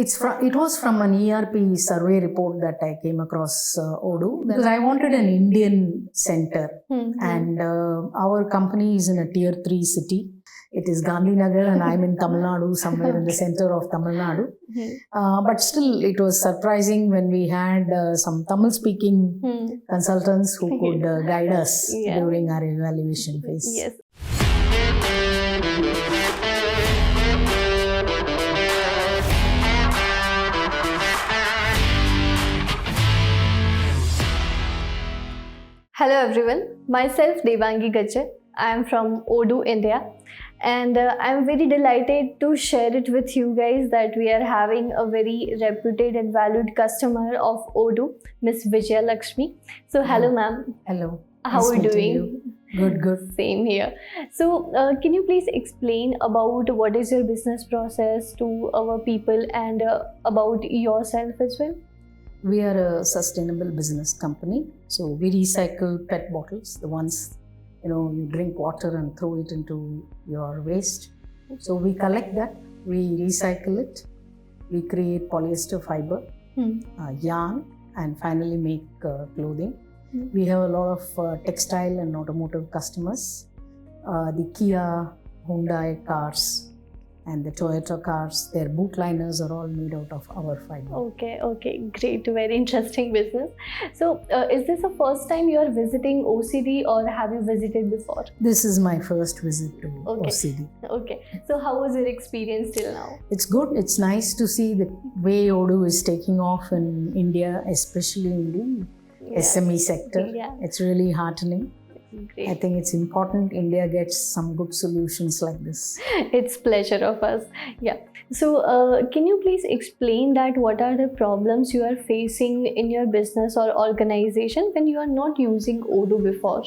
It was from an ERP survey report that I came across Odoo, because I wanted an Indian center, and our company is in a tier 3 city. It is Gandhinagar, and I'm in Tamil Nadu, somewhere in the center of Tamil Nadu. But still, it was surprising when we had some Tamil-speaking consultants who could guide us during our evaluation phase. Yes. Hello everyone, myself Devangi Gajjar. I am from Odoo, India, and I am very delighted to share it with you guys that we are having a very reputed and valued customer of Odoo, Miss Vijayalakshmi. So hello ma'am. Hello. How are you doing? Good. Same here. So can you please explain about what is your business process to our people and about yourself as well? We are a sustainable business company. So we recycle PET bottles, the ones, you drink water and throw it into your waste. So we collect that, we recycle it, we create polyester fiber, yarn, and finally make clothing. We have a lot of textile and automotive customers. The Kia, Hyundai cars and the Toyota cars, their boot liners are all made out of our fiber. Okay, great, very interesting business. So is this the first time you are visiting OCD or have you visited before? This is my first visit to OCD. Okay, so how was your experience till now? It's good. It's nice to see the way Odoo is taking off in India, especially in the SME sector. It's really heartening. Great. I think it's important India gets some good solutions like this. It's pleasure of us. Yeah. So can you please explain that what are the problems you are facing in your business or organization when you are not using Odoo before?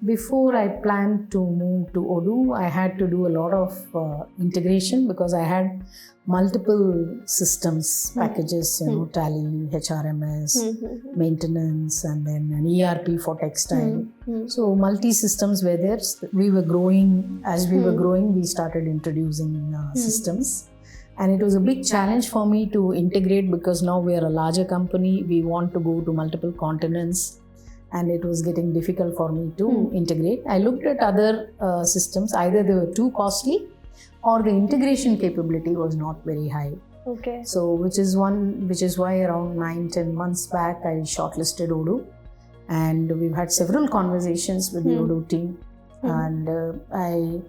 Before I planned to move to Odoo, I had to do a lot of integration because I had multiple systems, packages, Tally, HRMS, maintenance, and then an ERP for textile. So multi-systems were there. We were growing. As we were growing, we started introducing systems. And it was a big challenge for me to integrate because now we are a larger company. We want to go to multiple continents. And it was getting difficult for me to integrate. I looked at other systems, either they were too costly or the integration capability was not very high. Okay. So which is why around 9-10 months back I shortlisted Odoo, and we've had several conversations with the Odoo team, and I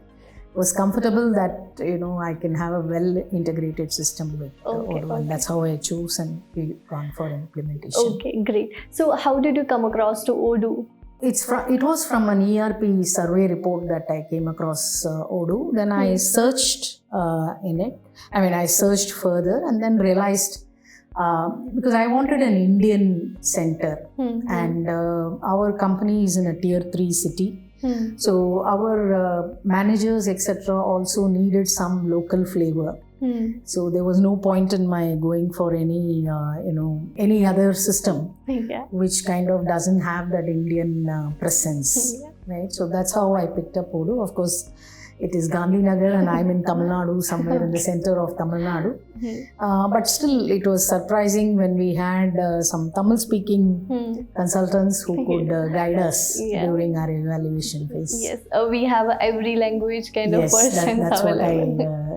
was comfortable that I can have a well integrated system with Odoo, and that's how I chose and we gone for implementation. Okay, great. So how did you come across to Odoo? It was from an ERP survey report that I came across Odoo. Then I searched in it. I searched further and then realized because I wanted an Indian center, and our company is in a tier 3 city. So our managers, etc., also needed some local flavor. So there was no point in my going for any other system, which kind of doesn't have that Indian presence, right? So that's how I picked up Odoo. Of course, it is Gandhinagar, and I'm in Tamil Nadu, somewhere in the center of Tamil Nadu. But still, it was surprising when we had some Tamil-speaking consultants who could guide us during our evaluation phase. Yes, we have every language kind of person. That's what I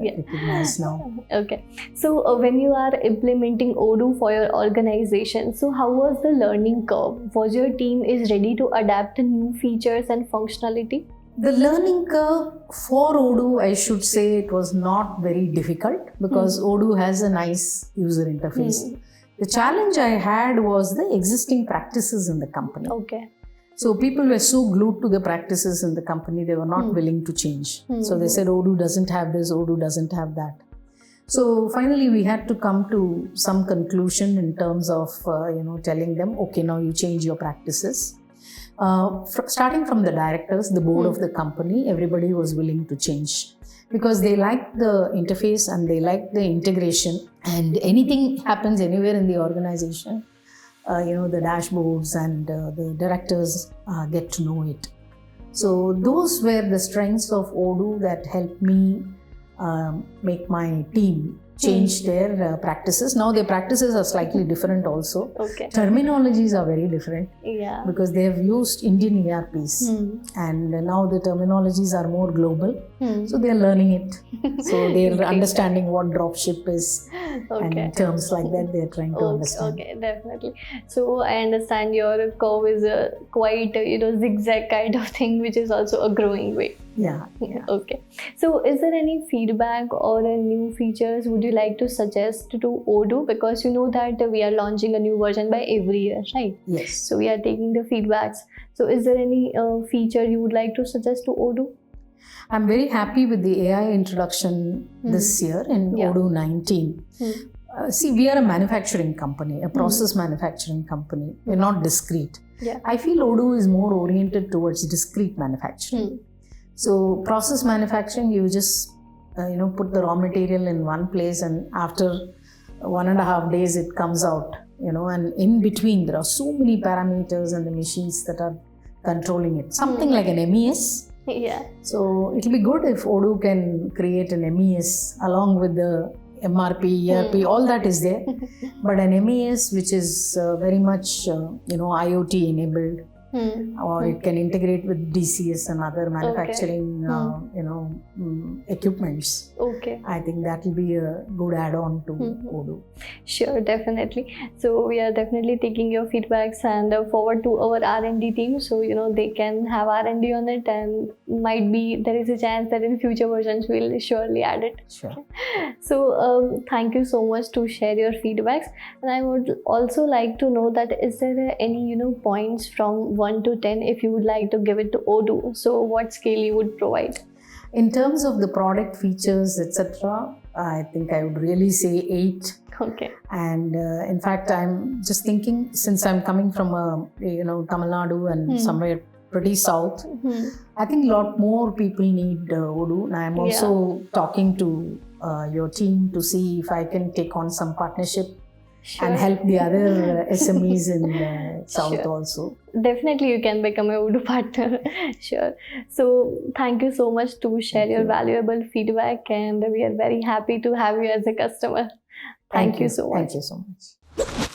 recognize now. Okay, so when you are implementing Odoo for your organization, so how was the learning curve? Was your team is ready to adapt to new features and functionality? The learning curve for Odoo, I should say, it was not very difficult because Odoo has a nice user interface. The challenge I had was the existing practices in the company. Okay. So people were so glued to the practices in the company, they were not willing to change. So they said, Odoo doesn't have this, Odoo doesn't have that. So finally, we had to come to some conclusion in terms of, telling them, okay, now you change your practices. Starting from the directors, the board of the company, everybody was willing to change because they liked the interface and they liked the integration, and anything happens anywhere in the organization, the dashboards and the directors get to know it. So those were the strengths of Odoo that helped me make my team changed their practices. Now their practices are slightly different also. Okay. Terminologies are very different Yeah. because they have used Indian ERPs and now the terminologies are more global. So they are learning it. So they are understanding what dropship is and terms like that they are trying to understand. Okay, definitely. So I understand your curve is a quite zigzag kind of thing, which is also a growing way. Yeah. Okay. So is there any feedback or new features would you like to suggest to Odoo? Because you know that we are launching a new version by every year, right? Yes. So we are taking the feedbacks. So is there any feature you would like to suggest to Odoo? I'm very happy with the AI introduction this year in Odoo 19. See, we are a manufacturing company, a process manufacturing company. We're not discrete. Yeah. I feel Odoo is more oriented towards discrete manufacturing. So process manufacturing, you just put the raw material in one place and after 1.5 days it comes out, and in between there are so many parameters and the machines that are controlling it. Something like an MES. Yeah. So it'll be good if Odoo can create an MES along with the MRP, ERP, all that is there. But an MES which is very much IoT enabled. Or it can integrate with DCS and other manufacturing, equipments. Okay. I think that will be a good add-on to Odoo. Sure, definitely. So we are definitely taking your feedbacks and forward to our R&D team, so they can have R&D on it, and might be there is a chance that in future versions we'll surely add it. Sure. Okay. So thank you so much to share your feedbacks, and I would also like to know that is there any points from 1 to 10 if you would like to give it to Odoo? So what scale you would provide? In terms of the product features, etc., I think I would really say 8. Okay. And in fact, I'm just thinking, since I'm coming from Tamil Nadu and somewhere pretty south, I think a lot more people need Odoo. And I'm also talking to your team to see if I can take on some partnership. Sure. And help the other SMEs in the south also. Definitely you can become a Odoo partner. Sure. So thank you so much to share your valuable feedback, and we are very happy to have you as a customer. Thank you so much. Thank you so much.